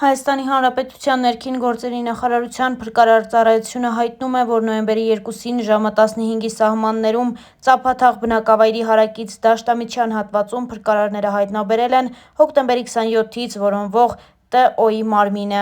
Հայաստանի Հանրապետության ներքին գործերի նախարարության փրկարար ծառայությունը հայտնում է, որ նոյեմբերի 2-ին ժամը 15-ի սահմաններում Ծափաթաղ բնակավայրի հարակից Դաշտամիջյան հատվածում փրկարարները հայտնաբերել են հոկտեմբերի 27-ից որոնվող Տ.Օ.-ի մարմինը։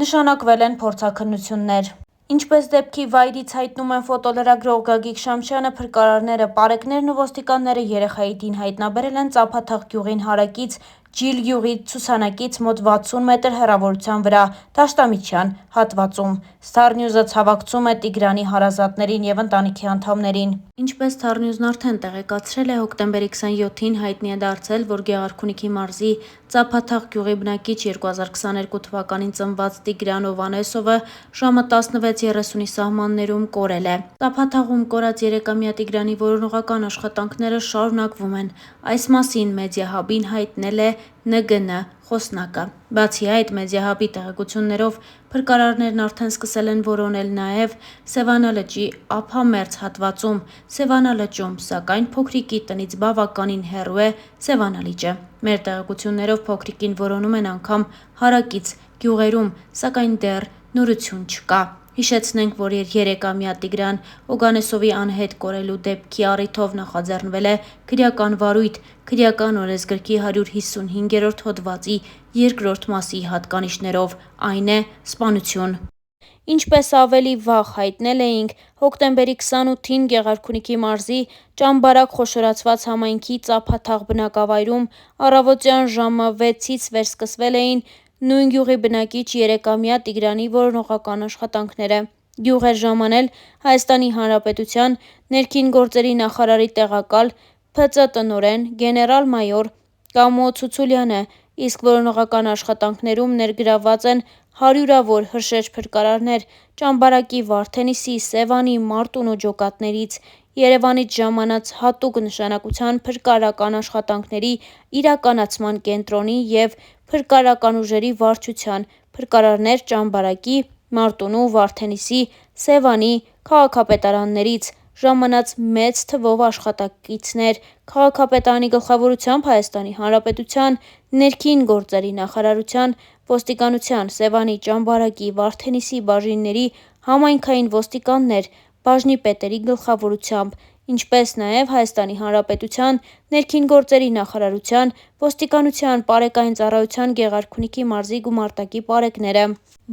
Նշանակվել են փորձաքննություններ։ Ինչպես դեպքի վայրից հայտնում են ֆոտոլրագրող Գագիկ Շամշյանը, փրկարարները, պարեկներն ու ոստիկանները երեխայի տին հայտնաբերել են Ծափաթաղ գյուղին հարակից Ջիլ գյուղի ցուցանակից մոտ 60 մետր հեռավորության վրա Դաշտամիջյան հատվածում։ Star News-ը ցավակցում է Տիգրանի հարազատներին և ընտանիքի անդամներին։ Ինչպես Star News-ն արդեն տեղեկացրել է, հոկտեմբերի 27-ին հայտնի է դարձել, որ Գեղարքունիքի մարզի Ծափաթաղ գյուղի բնակիչ 2022 թվականին ծնված Տիգրան Օվանեսովը ժամը 16:30-ի սահմաններում կորել է։ Ծափաթաղում կորած 3-ամյա Տիգրանի որոնողական աշխատանքները շարունակվում են։ Այս մասին Մեդիահաբին հայտնել է ՆԳՆ խոսնակը։ Բացի այդ, Մեդիահաբի տեղեկություններով փրկարարներն արդեն սկսել են որոնել նաև Սևանա լճի ափամերձ հատվածում Սևանա լճում, սակայն փոքրիկի տնից բավականին հեռու է Սևանա լիճը։ Մեր տեղեկություններով փոքրիկին որոնում են անգամ հարակից գյուղերում, սակայն դեռ նորություն չկա։ Հիշեցնենք, որ 3-ամյա Տիգրան Օգանեսովի անհետ կորելու դեպքի առիթով նախաձեռնվել է քրեական վարույթ քրեական օրենսգրքի 155-րդ հոդվածի 2-րդ մասի հատկանիշներով, այն է սպանություն։ Ինչպես ավելի վաղ հայտնել էինք, հոկտեմբերի 28-ին Գեղարքունիքի մարզի Ճամբարակ խոշորացված համայնքի Ծափաթաղ բնակավայրում առավոտյան ժամը 6-ից վերսկսվել էին նույն գյուղի բնակիչ 3-ամյա Տիգրանի որոնողական աշխատանքները։ Գյուղ էր ժամանել Հայաստանի Հանրապետության ներքին գործերի նախարարի տեղակալ ՓԾ տնօրեն գեներալ-մայոր Կամո Ցուցուլյանը, իսկ որոնողական աշխատանքներում ներգրավված են հարյուրավոր հրշեջ փրկարարներ Ճամբարակի, Վարդենիսի, Սևանի, Մարտունու ջոկատներից, Երևանից ժամանած հատուկ նշանակության փրկարարական աշխատանքների իրականացման կենտրոնի և փրկարարական ուժերի վարչության փրկարարներ Ճամբարակի, Մարտունու, Վարդենիսի, Սևանի քաղաքապետարաններից ժամանած մեծ թվով աշխատակիցներ, քաղաքապետարանի գլխավորությամբ Հայաստանի Հանրապետության ներքին գործերի նախարարության, ոստիկանության, Սևանի, Ճամբարակի, Վարդենիսի բաժինների համայնքային ոստիկաններ, բաժնի պետերի գլխավորությամբ, ինչպես նաև Հայաստանի Հանրապետության ներքին գործերի նախարարության, ոստիկանության, պարեկային ծառայության Գեղարքունիքի մարզի գումարտակի պարեկները։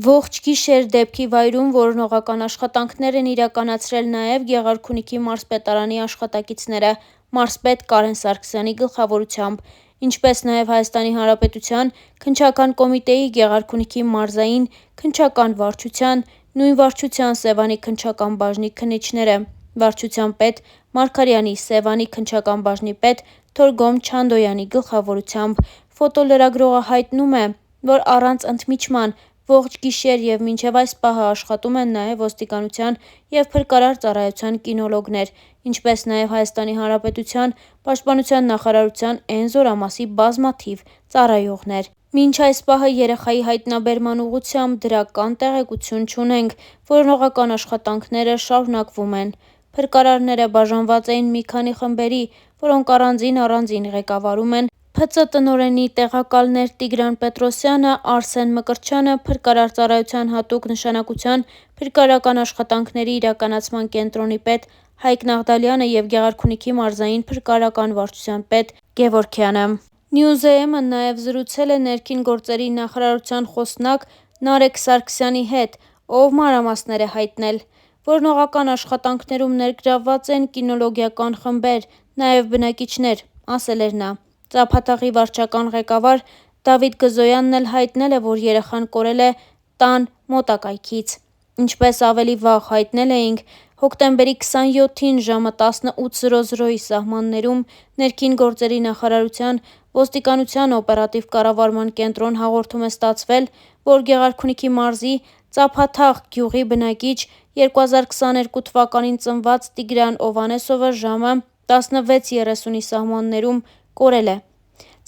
Ողջ գիշեր դեպքի վայրում որոնողական աշխատանքներ են իրականացրել նաև Գեղարքունիքի մարզպետարանի աշխատակիցները մարզպետ Կարեն Սարգսյանի գլխավորությամբ, ինչպես նաև Հայաստանի Հանրապետության քննչական կոմիտեի Գեղարքունիքի մարզային քննչական վարչության, նույն վարչության Սևանի քննչական բաժնի քննիչները, վարչության պետ Մարգարյանի, Սևանի քննչական բաժնի պետ Թորգոմ Չանդոյանի գլխավորությամբ։ Ֆոտոլրագրողը հայտնում է, որ առանց ընդմիջման ողջ գիշեր և մինչև այս պահը աշխատում են նաև ոստիկանության և փրկարար ծառայության կինոլոգներ, ինչպես նաև Հայաստանի Հանրապետության պաշտպանության նախարարության Էն զորամասի բազմաթիվ ծառայողներ։ Մինչ այս պահը երեխայի հայտնաբերման ուղղությամբ դրական տեղեկություն չունենք, որոնողական աշխատանքները շարունակվում են։ Փրկարարները բաժանված էին մի քանի խմբերի, որոնք առանձին ղեկավարում են ՓԾ տնօրենի տեղակալներ Տիգրան Պետրոսյանը, Արսեն Մկրտչյանը, Փրկարար ծառայության հատուկ նշանակության փրկարարական աշխատանքների իրականացման կենտրոնի պետ Հայկ Նաղդալյանը և Գեղարքունիքի մարզային փրկարարական վարչության պետ Գևորգյանը։ News-am-ը նաև զրուցել է ներքին գործերի նախարարության խոսնակ Նարեկ Սարգսյանի հետ, ով մանրամասներ է հայտնել։ Որոնողական աշխատանքներում ներգրավված են կինոլոգիական խմբեր, նաև բնակիչներ, ասել էր նա։ Ծափաթաղի վարչական ղեկավար Դավիթ Գզոյանն էլ հայտնել է, որ երեխան կորել է տան մոտակայքից։ Ինչպես ավելի վաղ հայտնել էինք, հոկտեմբերի 27-ին ժամը 18:00-ի սահմաններում ներքին գործերի նախարարության ոստիկանության օպերատիվ կառավարման կենտրոն հաղորդում է ստացվել, որ Գեղարքունիքի մարզի Ծափաթաղ գյուղի բնակիչ 2022 թվականին ծնված Տիգրան Օվանեսովը ժամը 16:30-ի սահմաններում կորել է։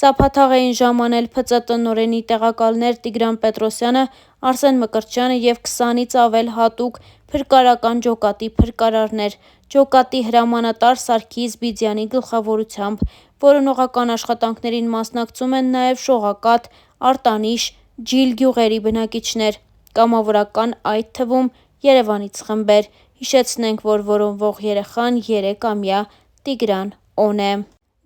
Ծափաթաղ էին ժամանել ՓԾ տնօրենի տեղակալներ Տիգրան Պետրոսյանը, Արսեն Մկրտչյանը և 20-ից ավել հատուկ փրկարարական ջոկատի փրկարարներ ջոկատի հրամանատար Սարգիս Բիձյանի գլխավորությամբ։ Որոնողական աշխատանքներին մասնակցում են նաև Շողակաթ, Արտանիշ, Ջիլ գյուղերի բնակիչներ, կամավորական, այդ թվում Երևանից խմբեր։ Հիշեցնենք, որ որոնվող երեխան 3-ամյա Տիգրան Օն է։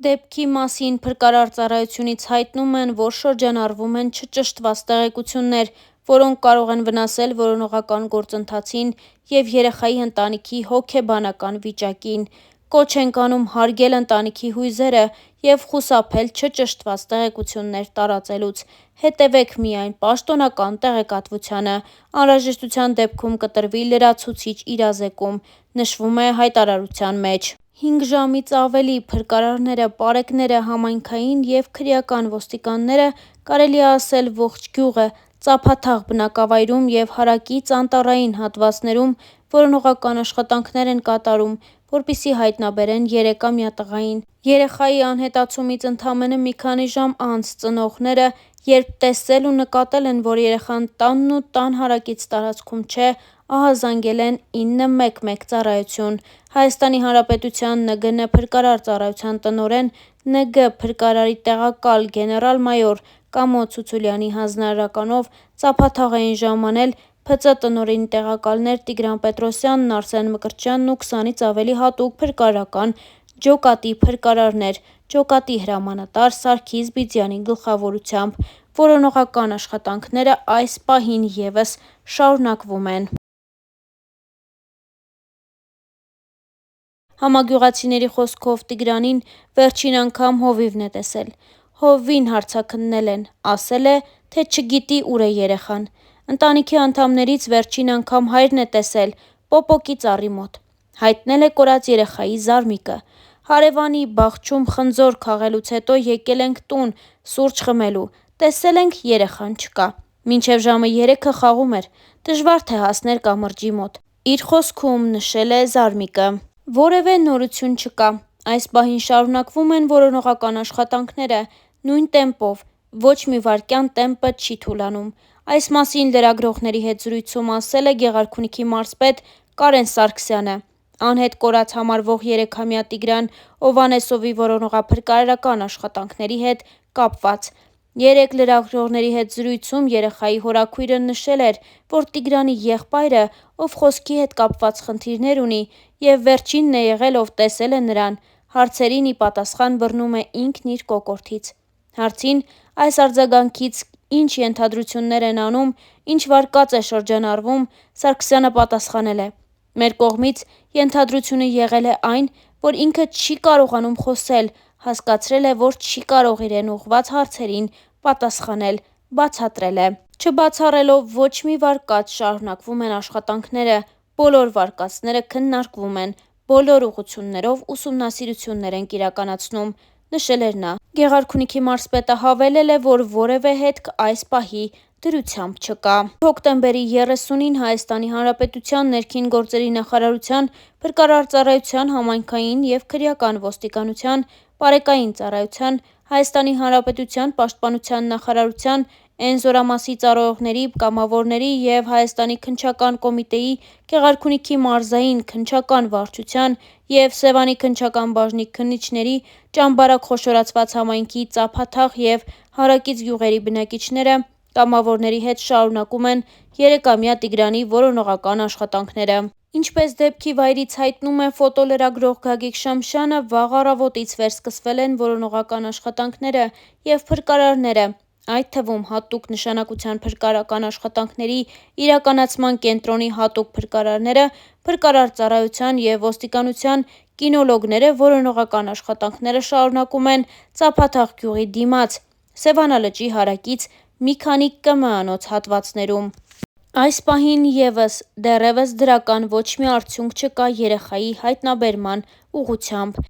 Դեպքի մասին փրկարար ծառայությունից հայտնում են, որ շրջանառվում են չճշտված տեղեկություններ, որոնք կարող են վնասել որոնողական գործընթացին և երեխայի ընտանիքի հոգեբանական վիճակին։ Կոչ ենք անում հարգել ընտանիքի հույզերը և խուսափել չճշտված տեղեկություններ տարածելուց։ Հետևեք միայն պաշտոնական տեղեկատվությանը։ Անհրաժեշտության դեպքում կտրվի լրացուցիչ իրազեկում, նշվում է հայտարարության մեջ։ 5 ժամից ավելի փրկարարները, պարեկները, համայնքային և քրեական ոստիկանները, կարելի է ասել ողջ գյուղը, ծափաթաղ բնակավայրում և հարակից անտառային հատվածներում որոնողական աշխատանքներ են կատարում, որպեսզի հայտնաբերեն 3-ամյա տղային։ Երեխայի անհետացումից ընդամենը մի քանի ժամ անց ծնողները, երբ տեսել ու նկատել են, որ երեխան տանն ու տան հարակից տարածքում չէ, ահազանգել են 911 ծառայություն։ Հայաստանի Հանրապետության ՆԳՆ փրկարար ծառայության տնօրեն, ՆԳ փրկարարի տեղակալ գեներալ-մայոր Կամո Ցուցուլյանի հանձնարարականով ծափաթաղ էին ժամանել ՓԾ տնօրենի տեղակալներ Տիգրան Պետրոսյանն, Արսեն Մկրտչյանն ու 20-ից ավելի հատուկ փրկարարական ջոկատի փրկարարներ, ջոկատի հրամանատար Սարգիս Բիձյանի գլխավորությամբ։ Որոնողական աշխատանքները այս պահին ևս շարունակվում են։ Համագյուղացիների խոսքով Տիգրանին վերջին անգամ հովիվն է տեսել։ Հովվին հարցաքննել են, ասել է, թե չգիտի ուր է երեխան։ Ընտանիքի անդամներից վերջին անգամ հայրն է տեսել պոպոկի ծառի մոտ։ Հայտնել է կորած երեխայի զարմիկը։ Հարևանի բախչում խնձոր քաղելուց հետո եկել ենք տուն սուրճ խմելու, տեսել ենք երեխան չկա։ Մինչև ժամը 3-ը խաղում էր, դժվար թե հասներ կամրջի մոտ։ Իր խոսքում նշել է զարմիկը։ Որևէ նորություն չկա։ Այս պահին շարունակվում են որոնողական աշխատանքները նույն տեմպով, ոչ մի վայրկյան տեմպը չի թուլանում։ Այս մասին լրագրողների հետ զրույցում ասել է Գեղարքունիքի մարզպետ Կարեն Սարգսյանը։ Անհետ կորած համարվող 3-ամյա Տիգրան Օվանեսովի որոնողափրկարարական աշխատանքների հետ կապված։ Երեկ լրագրողների հետ զրույցում երեխայի հորաքույրը նշել էր, որ Տիգրանի եղբայրը, ով խոսքի հետ կապված խնդիրներ ունի, և վերջինն է եղել, ով տեսել է նրան, հարցերին ի պատասխան բռնում է ինքն իր կոկորդից։ Հարցին այս արձագանքից ինչ ենթադրություններ են անում, ինչ վարկած է շրջանառվում, Սարգսյանը պատասխանել է. «Մեր կողմից ենթադրությունը եղել է այն, որ ինքը չի կարողանում խոսել, հասկացրել է, որ չի կարող իրեն ուղղված հարցերին պատասխանել», բացատրել է։ Չբացառելով ոչ մի վարկած, շարունակվում են աշխատանքները, բոլոր վարկածները քննարկվում են, բոլոր ուղղություններով ուսումնասիրություններ ենք իրականացնում, նշել էր նա։ Գեղարքունիքի մարզպետը հավելել է, որ որևէ հետք այս պահի դրությամբ չկա։ Հոկտեմբերի 30-ին Հայաստանի Հանրապետության ներքին գործերի նախարարության, Փրկարար ծառայության, Համայնքային և քրեական ոստիկանության, Պարեկային ծառայության, Հայաստանի Հանրապետության Պաշտպանության նախարարության, Էն զորամասի ծառայողների, կամավորների և Հայաստանի Քննչական կոմիտեի, Գեղարքունիքի մարզային քննչական վարչության և Սևանի քննչական բաժնի քննիչների, Ճամբարակ խոշորացված համայնքի ծափաթաղ և հարակից գյուղերի բնակիչները կամավորների հետ շարունակում են 3-ամյա Տիգրանի որոնողական աշխատանքները։ Ինչպես դեպքի վայրից հայտնում է ֆոտոլրագրող Գագիկ Շամշյանը, վաղ առավոտից վերսկսվել են որոնողական աշխատանքները և փրկարարները, այդ թվում հատուկ նշանակության փրկարարական աշխատանքների իրականացման կենտրոնի հատուկ փրկարարները, Փրկարար ծառայության և ոստիկանության կինոլոգները որոնողական աշխատանքները շարունակում են Ծափաթաղ գյուղի դիմաց, Սևանա լճի հարակից մի քանի ԿՄ անոց հատվածներում։ Այս պահին ևս դեռևս դրական ոչ մի արդյունք չկա երեխայի հայտնաբերման ուղղությամբ։